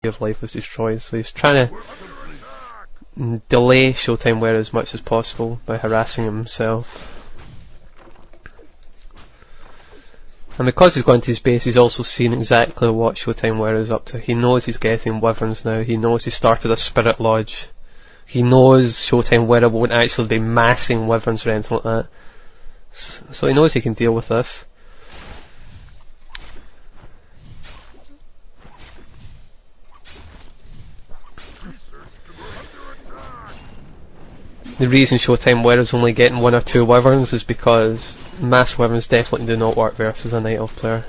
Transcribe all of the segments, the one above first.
of life was destroyed. So he's trying to delay Showtime Wear as much as possible by harassing him himself. And because he's gone to his base, he's also seen exactly what Showtime Wear is up to. He knows he's getting wyverns now. He knows he started a spirit lodge. He knows Showtime Wear won't actually be massing wyverns or anything like that. So he knows he can deal with this. The reason Showtime Wear is only getting 1 or 2 wyverns is because mass wyverns definitely do not work versus a Night Elf player.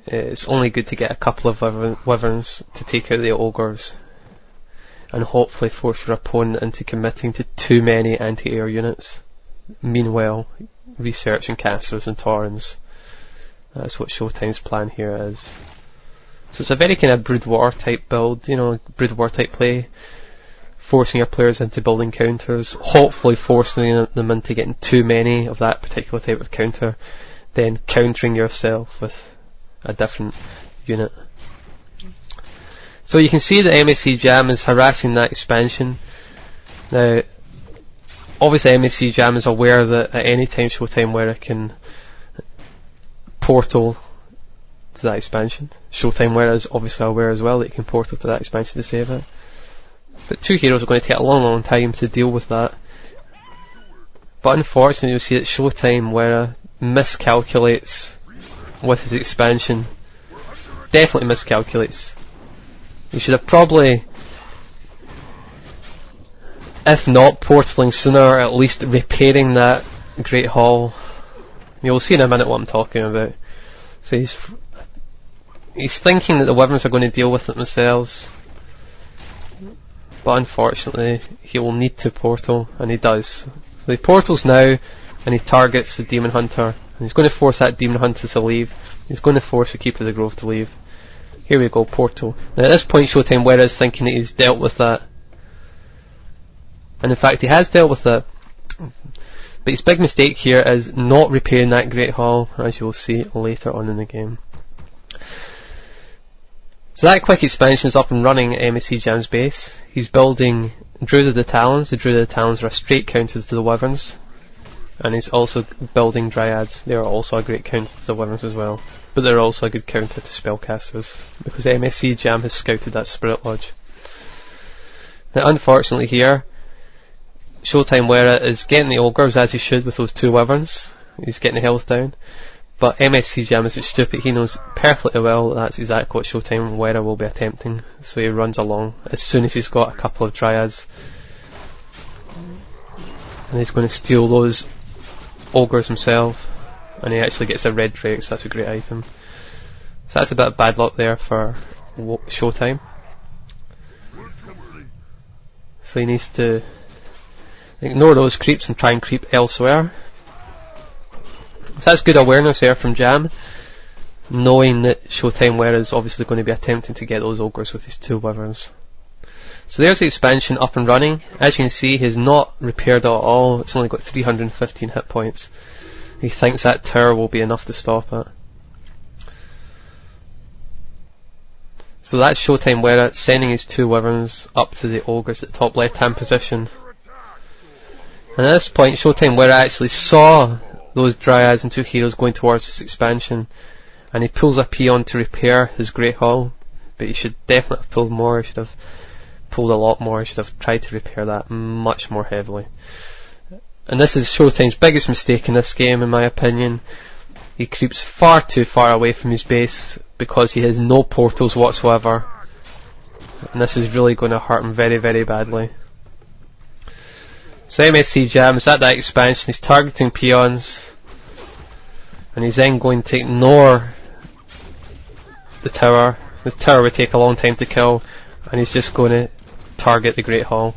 It's only good to get a couple of wyverns to take out the ogres and hopefully force your opponent into committing to too many anti-air units. Meanwhile, researching casters and taurens. That's what Showtime's plan here is. So it's a very kind of Brood War type build, you know, Brood War type play. Forcing your players into building counters, hopefully forcing them into getting too many of that particular type of counter, then countering yourself with a different unit. So you can see that MSC Jam is harassing that expansion. Now, obviously MSC Jam is aware that at any time Showtime Wear can portal to that expansion. Showtime Wear is obviously aware as well that it can portal to that expansion to save it. But 2 heroes are going to take a long time to deal with that. But unfortunately you'll see that Showtime Wear miscalculates with his expansion. Definitely miscalculates. He should have probably, if not portaling sooner, at least repairing that Great Hall. You'll see in a minute what I'm talking about. So he's thinking that the wyverns are going to deal with it themselves. But unfortunately, he will need to portal, and he does. So he portals now, and he targets the Demon Hunter. And he's going to force that Demon Hunter to leave. He's going to force the Keeper of the Grove to leave. Here we go, portal. Now at this point, Showtime Wear is thinking that he's dealt with that. And in fact, he has dealt with it. But his big mistake here is not repairing that Great Hall, as you'll see later on in the game. So that quick expansion is up and running at MSC Jam's base. He's building Druid of the Talons. The Druid of the Talons are a straight counter to the wyverns. And he's also building Dryads. They are also a great counter to the wyverns as well. But they're also a good counter to spellcasters, because MSC Jam has scouted that Spirit Lodge. Now unfortunately here, Showtime Wear is getting the ogres as he should with those 2 wyverns. He's getting the health down. But MSC Jam isn't stupid. He knows perfectly well that that's exactly what Showtime Wear will be attempting. So he runs along as soon as he's got a couple of Dryads. And he's going to steal those ogres himself. And he actually gets a red drake, so that's a great item. So that's a bit of bad luck there for Showtime. So he needs to ignore those creeps and try and creep elsewhere. So that's good awareness there from Jam, knowing that Showtime Wear is obviously going to be attempting to get those ogres with his 2 wyverns. So there's the expansion up and running. As you can see, he's not repaired it at all. It's only got 315 hit points. He thinks that tower will be enough to stop it. So that's Showtime Wear sending his 2 wyverns up to the ogres at the top left hand position. And at this point, Showtime Wear actually saw those Dryads and 2 heroes going towards this expansion, and he pulls a peon to repair his Great Hall. But he should definitely have pulled more. He should have pulled a lot more. He should have tried to repair that much more heavily. And this is Showtime's biggest mistake in this game, in my opinion. He creeps far too far away from his base because he has no portals whatsoever, and this is really going to hurt him very, very badly. So MSC Jam is at that expansion. He's targeting peons, and he's then going to ignore the tower. The tower would take a long time to kill, and he's just going to target the Great Hall.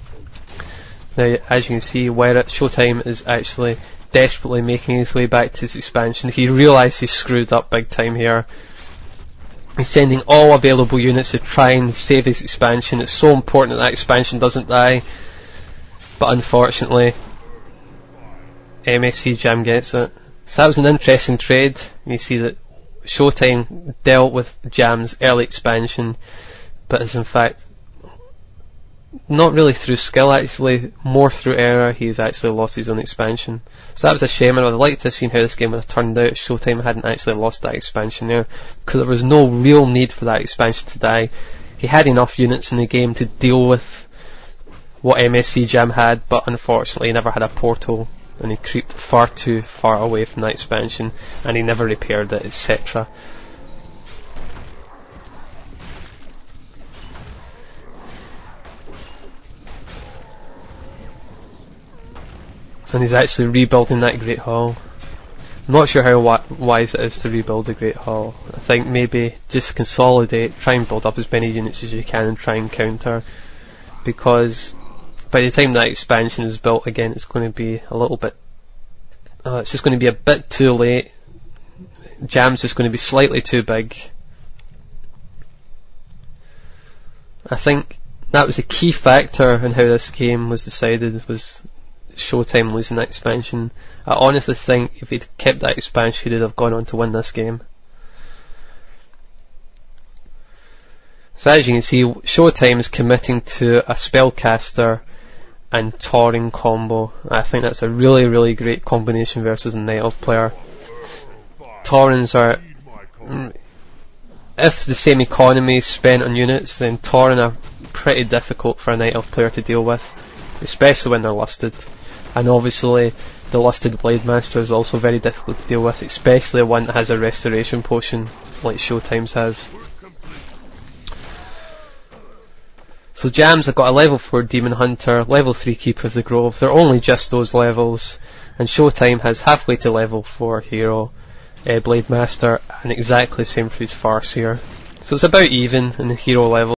Now, as you can see, where Showtime is actually desperately making his way back to his expansion. He realised he's screwed up big time here. He's sending all available units to try and save his expansion. It's so important that that expansion doesn't die. But unfortunately, MSC Jam gets it. So that was an interesting trade. You see that Showtime dealt with Jam's early expansion but is in fact not really through skill, actually more through error. He's actually lost his own expansion, so that was a shame, and I'd like to have seen how this game would have turned out if Showtime hadn't actually lost that expansion there, because there was no real need for that expansion to die. He had enough units in the game to deal with what MSC Jam had, but unfortunately he never had a portal, and he creeped far too far away from that expansion, and he never repaired it, etc. And he's actually rebuilding that Great Hall. I'm not sure how wise it is to rebuild a Great Hall. I think maybe just consolidate, try and build up as many units as you can and try and counter, because by the time that expansion is built again, it's going to be a little bit, it's just going to be a bit too late. Jam's just going to be slightly too big. I think that was a key factor in how this game was decided, was Showtime losing that expansion. I honestly think if he'd kept that expansion, he'd have gone on to win this game. So as you can see, Showtime is committing to a spellcaster and Tauren combo. I think that's a really great combination versus a Night Elf player. Taurens are, if the same economy is spent on units, then Tauren are pretty difficult for a Night Elf player to deal with, especially when they're lusted. And obviously the lusted Blade Master is also very difficult to deal with, especially one that has a restoration potion like Showtime's has. So Jams have got a level 4 Demon Hunter, level 3 Keeper of the Grove. They're only just those levels, and Showtime has halfway to level 4 hero, Blade Master, and exactly the same for his Farseer. So it's about even in the hero level.